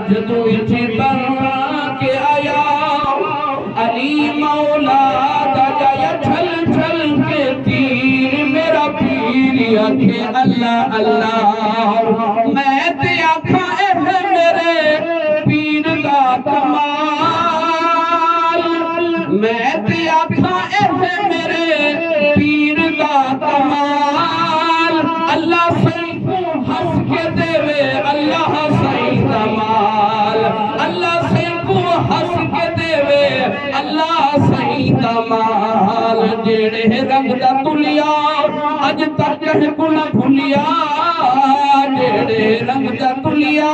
جدو اچھی بن کے آیا علی مولا دا جایا چھل چھل کے تیر میرا پیر آکھے اللہ اللہ میں تے آکھاں اے میرے پیر دا کمال میں تے آکھاں اے میرے پیر دا کمال اللہ سائیں کو ہنس کے دے اللہ سائیں کمال اللہ سائیں کو ہنس کے دے اللہ سائیں کمال جیڑے رنگ دا تلیا اج تک کو نہ بھولیا جیڑے رنگ دا تلیا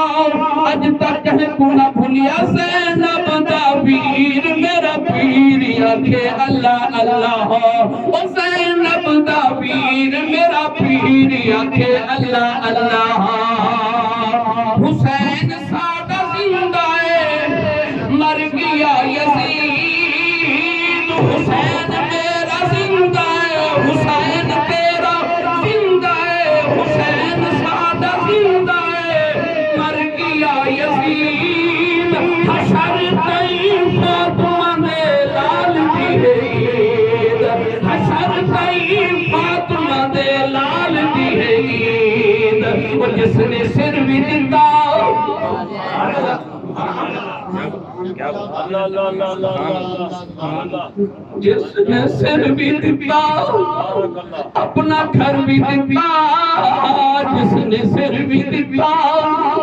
اج تک کو نہ بھولیا زینب دا پیر میرا پیر آکھے اللہ اللہ او زینب دا پیر میرا پیر آکھے اللہ اللہ حسین سادہ زندہ ہے مر گیا یزید حسین میرا زندہ ہے حسین تیرا زندہ ہے حسین سادہ زندہ ہے مر گیا یزید حشر تئیں فاطمہ نے لال دی ہے عید حشر تئیں فاطمہ دے لال دی ہے عید وہ جس نے سر بھی دیتا جس نے سر بھی دیتا اپنا گھر بھی دیتا جس نے سر بھی دیتا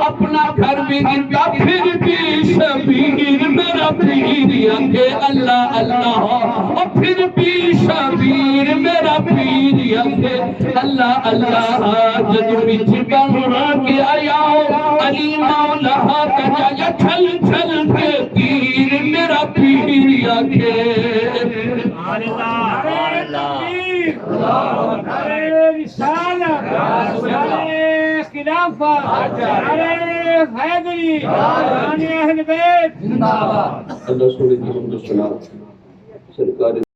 اپنا گھر بھی دیتا پھر بھی شبیر میرا پیر آکھے اللہ اللہ اور پھر بھی شبیر میرا پیر آکھے اللہ اللہ جدو بچ بڑھا کے آیا علی مولا کا جایا چھل چھل کے تیر میرا پیر آکھے اللہ